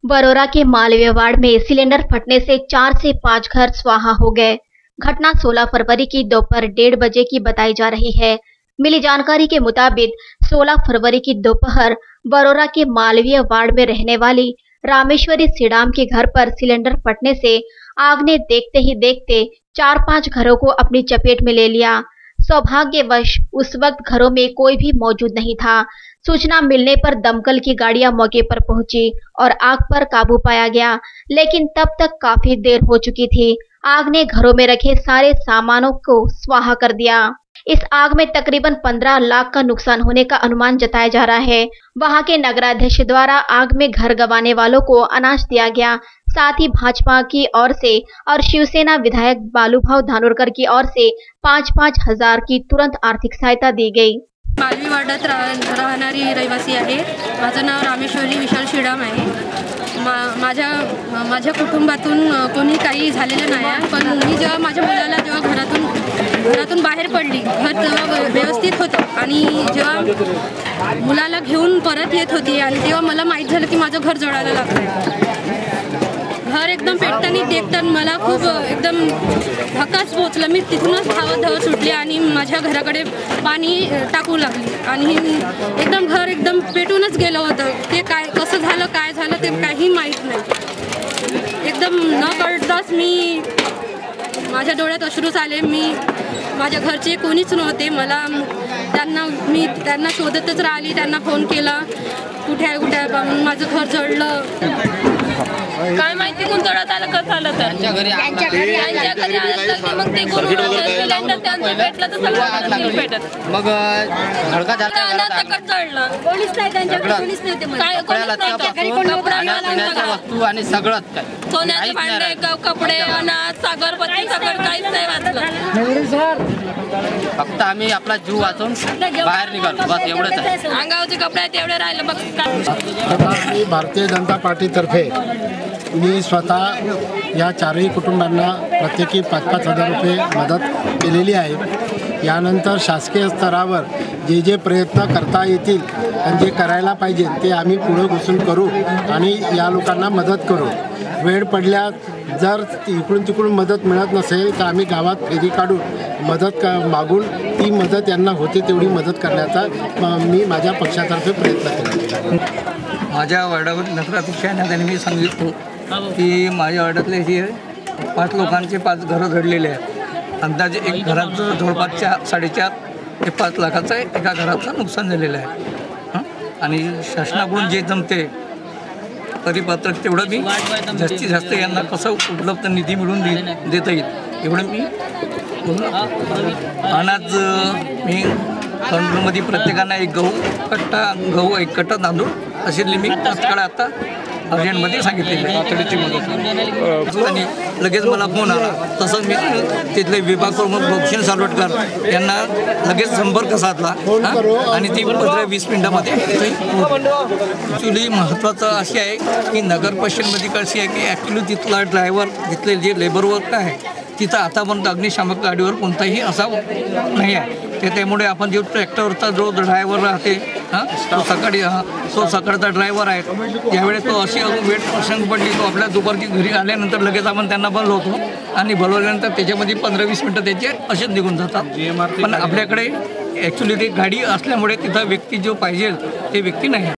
बरोरा के Malviya ward में cylinder फटने से 4 से 5 घर स्वाहा हो गए। घटना 16 फरवरी की दोपहर 1:30 बजे की बताई जा रही है। मिली जानकारी के मुताबिक 16 फरवरी की दोपहर बरोरा के मालवीय वार्ड में रहने वाली रामेश्वरी सीडाम के घर पर सिलेंडर फटने से आग ने देखते ही देखते 4-5 घरों को अपनी चपेट में ले लिया। सौभाग्यवश उस वक्त घरों में कोई भी मौजूद नहीं था। सूचना मिलने पर दमकल की गाड़ियां मौके पर पहुंची और आग पर काबू पाया गया, लेकिन तब तक काफी देर हो चुकी थी। आग ने घरों में रखे सारे सामानों को स्वाहा कर दिया। इस आग में तकरीबन 15 लाख का नुकसान होने का अनुमान जताया जा रहा है। वहां के नगराध्यक्ष द्वारा आग में घर गंवाने वालों को अनाज दिया गया। साथ ही भाजपा की ओर से और शिवसेना विधायक बालूभाऊ धानोरकर की ओर से 5-5 हजार की तुरंत आर्थिक सहायता दी गई। मालवी वार्डात राहणारी रहिवासी आहे। माझं नाव रामेश्वरी विशाल शिडाम आहे। माझ्या कुटुंबातून कोणी काही झालेलं नाही, पण मी जेव्हा माझ्या मुलाला घरातून बाहेर पडली, घर तेव्हा व्यवस्थित होतं आणि जेव्हा मुलाला घेऊन परत येत होती आणि तेव्हा मला माहीत झालं की माझं घर जळायला लागलं। घर एकदम पेटताना देखताना मला खूप एकदम धक्काच पोचला। मी तिथूनच धावत सुटली आणि माझ्या घराकडे पाणी टाकू लागली आणि एकदम घर एकदम पेटूनच गेलं होतं। ते काय कसं झालं काय झालं ते काही माहीत नाही। एकदम न कळताच मी माझ्या डोळ्यात अश्रूच आले। माझ्या घरचे कोणीच नव्हते। मी त्यांना शोधतच राहिली, त्यांना फोन केला, कुठे माझं घर जळलं काय माहिती, कोण जळत आलं कसं आलं तर त्यांच्या घरी आलं तर मग ते सिलेंडर त्यांचं पेटलं तर सगळं पेटत मग धडका झाला जळलं। कोणीच नाही त्यांच्याकडे, कोणीच नव्हते वस्तू आणि सगळंच काय सोन्याचे भांडे कपडे अनाज सागरपत्ती सगळं काहीच नाही वाचलं। फक्त आम्ही आपला जीव वाचून बाहेर निघालो, बस एवढंच आहे। अंगावरचे कपडे तेवढे राहिले बघ। भारतीय जनता पार्टीतर्फे मी स्वतः या चारही कुटुंबांना प्रत्येकी 5-5 हजार रुपये मदत केलेली आहे। यानंतर शासकीय स्तरावर जे प्रयत्न करता येतील आणि जे करायला पाहिजे ते आम्ही पुढे घुसून करू आणि या लोकांना मदत करू। वेळ पडल्यास जर इकडून तिकडून मदत मिळत नसेल तर आम्ही गावात फेरी काढून मदत मागून ती मदत यांना होते तेवढी मदत करण्याचा मी माझ्या पक्षातर्फे प्रयत्न केला। माझ्या वार्डावर नगराध्यक्षांना त्यांनी मी सांगितलं की माझ्या वार्डातले हे 5 लोकांचे 5 घरं घडलेले आहेत। अंदाजे एक घराचं जवळपास 4-4.5 ते 5 लाखाचं एका घराचं नुकसान झालेलं आहे। आणि शासनाकडून जे जमते परिपत्रक तेवढं मी जास्तीत जास्त यांना कसं उपलब्ध निधी मिळून देता येईल एवढं मी अनाज मी कंट्रोलमध्ये प्रत्येकांना एक गहू एक कट्टा तांदूळ असे मी तात्काळ आता अर्जंटमध्ये सांगितलेले तातडीची मदत आणि लगेच मला फोन आला। तसंच मी तिथले विभाग प्रमुख भूषण सालवटकर यांना लगेच संपर्क साधला आणि ती 15-20 मिनिटामध्ये ॲक्च्युली महत्त्वाचं अशी आहे की नगर पश्चिममध्ये कशी आहे की ॲक्च्युली तिथला ड्रायव्हर तिथले जे लेबर वर्क आहे तिथं आतापर्यंत अग्निशामक गाडीवर कोणताही असा नाही आहे। त्यामुळे आपण जो ट्रॅक्टरचा जो ड्रायव्हर राहते तो सकाळचा ड्रायव्हर आहे, ज्यावेळेस तो अशी वेट प्रसंग पडली तो आपल्या दुपारची घरी आल्यानंतर लगेच आपण त्यांना बोलवतो आणि बोलवल्यानंतर त्याच्यामध्ये 15-20 मिनटं त्याचे असेच निघून जातात। पण आपल्याकडे ॲक्च्युली ती गाडी असल्यामुळे तिथं व्यक्ती जो पाहिजे ते व्यक्ती नाही।